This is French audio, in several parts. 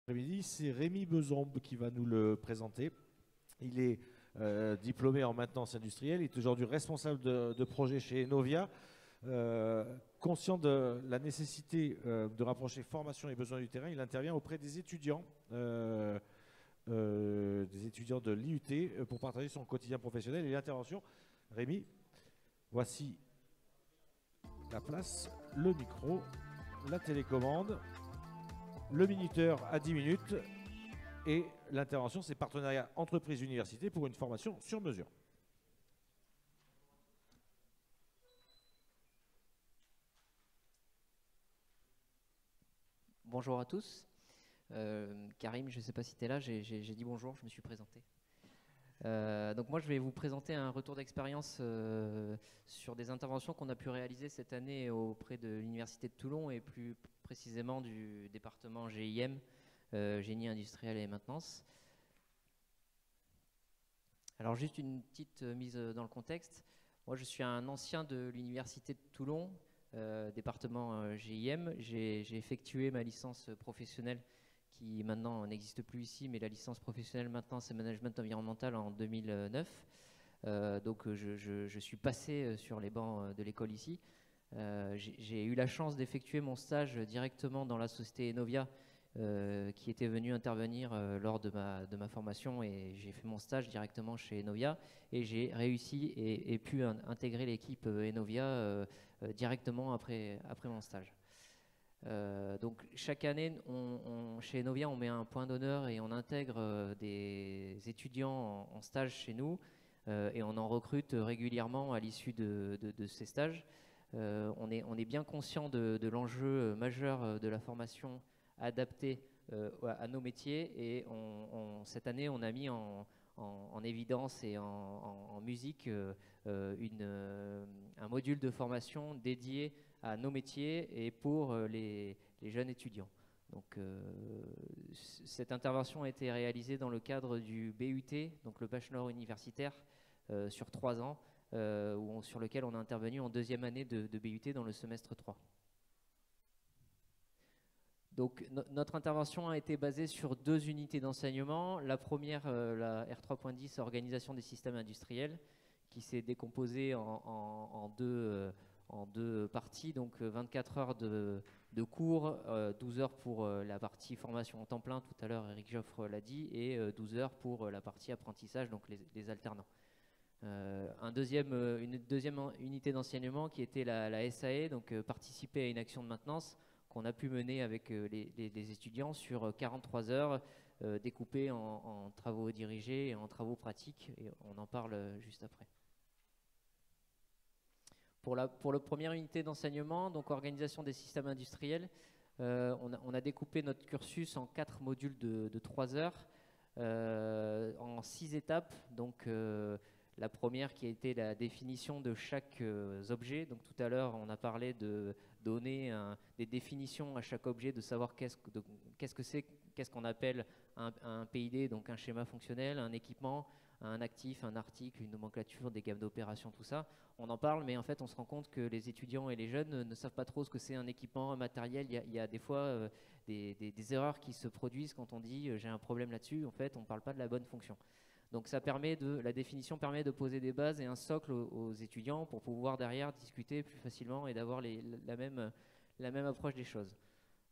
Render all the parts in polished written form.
Après-midi, c'est Rémi Bezombe qui va nous le présenter. Il est diplômé en maintenance industrielle, il est aujourd'hui responsable de projet chez Enovia. Conscient de la nécessité de rapprocher formation et besoins du terrain, il intervient auprès des étudiants de l'IUT pour partager son quotidien professionnel et l'intervention. Rémi, voici la place, le micro, la télécommande, le minuteur à 10 minutes et l'intervention, c'est partenariat entreprise-université pour une formation sur mesure. Bonjour à tous. Karim, je ne sais pas si tu es là, j'ai dit bonjour, je me suis présenté. Donc moi je vais vous présenter un retour d'expérience sur des interventions qu'on a pu réaliser cette année auprès de l'Université de Toulon et plus précisément du département GIM, Génie industriel et maintenance. Alors juste une petite mise dans le contexte. Moi je suis un ancien de l'Université de Toulon, département GIM. J'ai effectué ma licence professionnelle qui maintenant n'existe plus ici, mais la licence professionnelle maintenance et management environnemental en 2009. Donc je suis passé sur les bancs de l'école ici. J'ai eu la chance d'effectuer mon stage directement dans la société Enovia, qui était venue intervenir lors de ma formation, et j'ai fait mon stage directement chez Enovia et j'ai réussi et pu intégrer l'équipe Enovia directement après mon stage. Donc chaque année, chez Enovia, on met un point d'honneur et on intègre des étudiants en stage chez nous, et on en recrute régulièrement à l'issue de ces stages. On est bien conscient de l'enjeu majeur de la formation adaptée à nos métiers, et cette année, on a mis en évidence et en musique un module de formation dédié à nos métiers et pour les jeunes étudiants. Donc, cette intervention a été réalisée dans le cadre du BUT, donc le bachelor universitaire, sur 3 ans, sur lequel on a intervenu en deuxième année de BUT dans le semestre 3. Donc notre intervention a été basée sur 2 unités d'enseignement. La première, la R3.10, organisation des systèmes industriels, qui s'est décomposée en deux parties, donc 24 heures de cours, 12 heures pour la partie formation en temps plein, tout à l'heure Eric Joffre l'a dit, et 12 heures pour la partie apprentissage, donc les alternants. Une deuxième unité d'enseignement qui était la SAE, donc participer à une action de maintenance, qu'on a pu mener avec les étudiants sur 43 heures, découpées en travaux dirigés et en travaux pratiques, et on en parle juste après. Pour la première unité d'enseignement, donc organisation des systèmes industriels, on a découpé notre cursus en 4 modules de 3 heures, en 6 étapes. Donc la première qui a été la définition de chaque objet. Donc tout à l'heure, on a parlé de donner des définitions à chaque objet, de savoir qu'est-ce qu'on appelle un PID, donc un schéma fonctionnel, un équipement, un actif, un article, une nomenclature, des gammes d'opérations, tout ça. On en parle, mais en fait, on se rend compte que les étudiants et les jeunes ne savent pas trop ce que c'est un équipement, un matériel. Il y a des fois des erreurs qui se produisent quand on dit j'ai un problème là-dessus. En fait, on ne parle pas de la bonne fonction. Donc la définition permet de poser des bases et un socle aux étudiants pour pouvoir derrière discuter plus facilement et d'avoir la même approche des choses.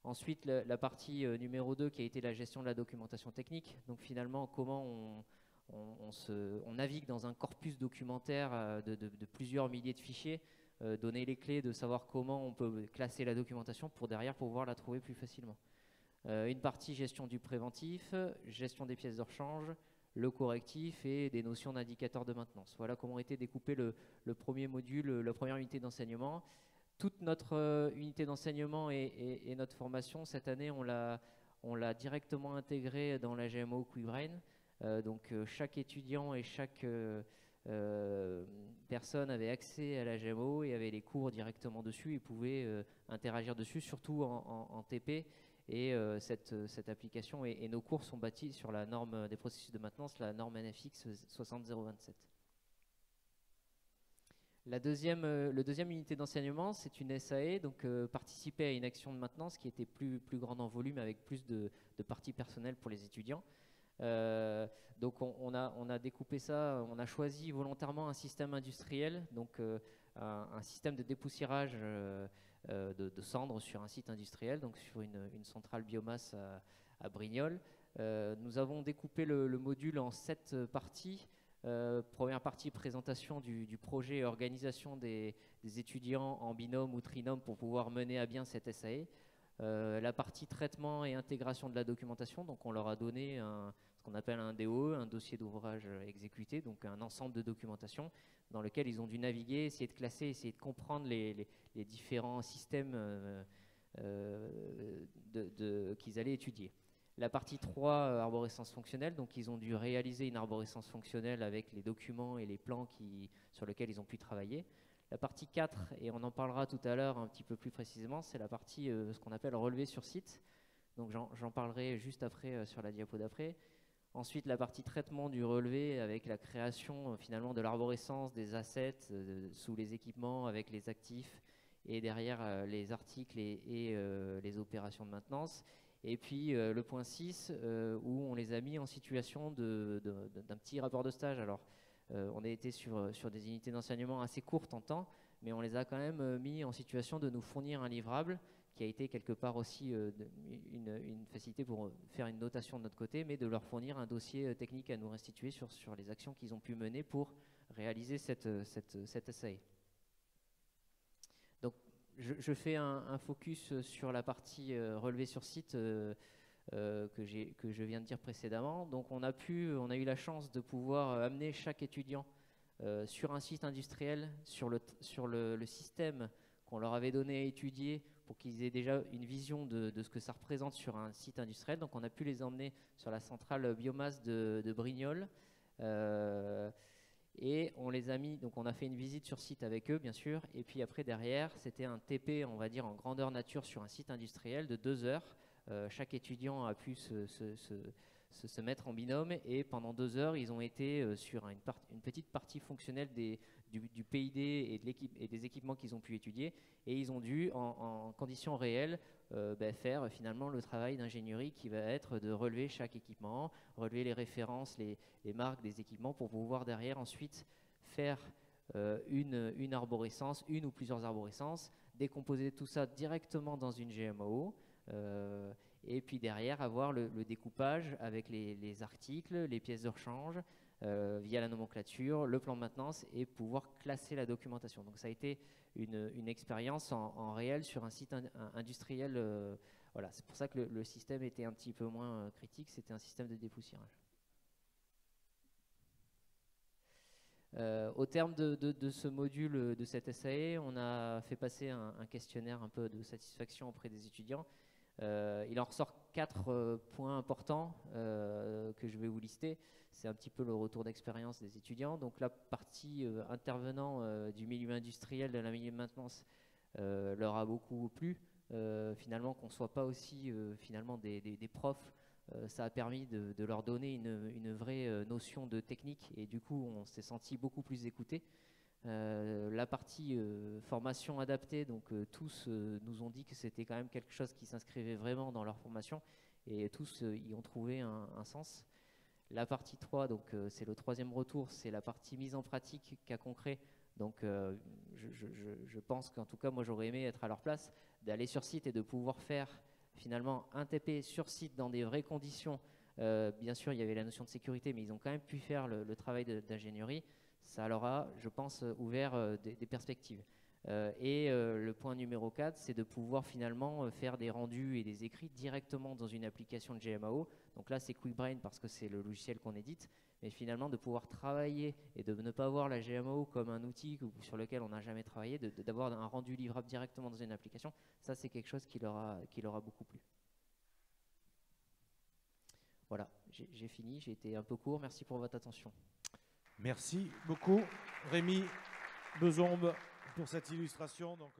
Ensuite, la partie numéro 2 qui a été la gestion de la documentation technique. Donc finalement, comment on navigue dans un corpus documentaire de plusieurs milliers de fichiers, donner les clés de savoir comment on peut classer la documentation pour derrière pouvoir la trouver plus facilement. Une partie gestion du préventif, gestion des pièces de rechange, le correctif et des notions d'indicateurs de maintenance. Voilà comment a été découpé le premier module, la première unité d'enseignement. Toute notre unité d'enseignement et notre formation, cette année, on l'a directement intégrée dans la GMO QuickBrain. Donc chaque étudiant et chaque personne avait accès à la GMO et avait les cours directement dessus et pouvait interagir dessus, surtout en TP. Et cette application et nos cours sont bâtis sur la norme des processus de maintenance, la norme NFX 60027. Le deuxième unité d'enseignement, c'est une SAE, donc participer à une action de maintenance qui était plus grande en volume avec plus de parties personnelles pour les étudiants. Donc on a découpé ça, on a choisi volontairement un système industriel, donc un système de dépoussiérage de cendres sur un site industriel, donc sur une centrale biomasse à Brignoles. Nous avons découpé le module en 7 parties. Première partie, présentation du projet et organisation des étudiants en binôme ou trinôme pour pouvoir mener à bien cette SAE. La partie traitement et intégration de la documentation, donc on leur a donné ce qu'on appelle un DOE, un dossier d'ouvrage exécuté, donc un ensemble de documentation dans lequel ils ont dû naviguer, essayer de classer, essayer de comprendre les différents systèmes qu'ils allaient étudier. La partie 3, arborescence fonctionnelle, donc ils ont dû réaliser une arborescence fonctionnelle avec les documents et les plans sur lesquels ils ont pu travailler. La partie 4, et on en parlera tout à l'heure un petit peu plus précisément, c'est la partie ce qu'on appelle relevé sur site. Donc j'en parlerai juste après sur la diapo d'après. Ensuite, la partie traitement du relevé avec la création finalement de l'arborescence, des assets sous les équipements avec les actifs et derrière les articles et les opérations de maintenance. Et puis le point 6 où on les a mis en situation d'un petit rapport de stage. Alors on a été sur des unités d'enseignement assez courtes en temps, mais on les a quand même mis en situation de nous fournir un livrable qui a été quelque part aussi une facilité pour faire une notation de notre côté, mais de leur fournir un dossier technique à nous restituer sur les actions qu'ils ont pu mener pour réaliser cette SAE. Donc je fais un focus sur la partie relevée sur site que je viens de dire précédemment. Donc on a eu la chance de pouvoir amener chaque étudiant sur un site industriel, sur le système qu'on leur avait donné à étudier pour qu'ils aient déjà une vision de ce que ça représente sur un site industriel. Donc on a pu les emmener sur la centrale biomasse de Brignoles et on les a mis, donc on a fait une visite sur site avec eux bien sûr, et puis après derrière c'était un TP on va dire en grandeur nature sur un site industriel de 2 heures. Chaque étudiant a pu se mettre en binôme et pendant 2 heures ils ont été sur une petite partie fonctionnelle du PID et des équipements qu'ils ont pu étudier, et ils ont dû en conditions réelles faire finalement le travail d'ingénierie qui va être de relever chaque équipement, relever les références, les marques des équipements pour pouvoir derrière ensuite faire une arborescence, une ou plusieurs arborescences, décomposer tout ça directement dans une GMAO. Et puis derrière avoir le découpage avec les articles, les pièces de rechange via la nomenclature, le plan de maintenance et pouvoir classer la documentation. Donc ça a été une expérience en réel sur un site industriel. Voilà, c'est pour ça que le système était un petit peu moins critique, c'était un système de dépoussiérage. Au terme de ce module de cette SAE, on a fait passer un questionnaire un peu de satisfaction auprès des étudiants. Il en ressort 4 points importants que je vais vous lister. C'est un petit peu le retour d'expérience des étudiants. Donc la partie intervenant du milieu industriel, de la milieu de maintenance, leur a beaucoup plu. Finalement, qu'on ne soit pas aussi finalement des profs, ça a permis de leur donner une vraie notion de technique, et du coup on s'est senti beaucoup plus écoutés. La partie formation adaptée, donc tous nous ont dit que c'était quand même quelque chose qui s'inscrivait vraiment dans leur formation, et tous y ont trouvé un sens. La partie 3, donc c'est le troisième retour, c'est la partie mise en pratique, cas concret. Donc je pense qu'en tout cas moi j'aurais aimé être à leur place, d'aller sur site et de pouvoir faire finalement un TP sur site dans des vraies conditions. Bien sûr il y avait la notion de sécurité, mais ils ont quand même pu faire le travail d'ingénierie. Ça leur a, je pense, ouvert des perspectives. Le point numéro 4, c'est de pouvoir finalement faire des rendus et des écrits directement dans une application de GMAO. Donc là, c'est QuickBrain parce que c'est le logiciel qu'on édite, mais finalement de pouvoir travailler et de ne pas voir la GMAO comme un outil sur lequel on n'a jamais travaillé, d'avoir un rendu livrable directement dans une application, ça c'est quelque chose qui leur a beaucoup plu. Voilà, j'ai fini, j'ai été un peu court, merci pour votre attention. Merci beaucoup, Rémi Bezombe, pour cette illustration. Donc,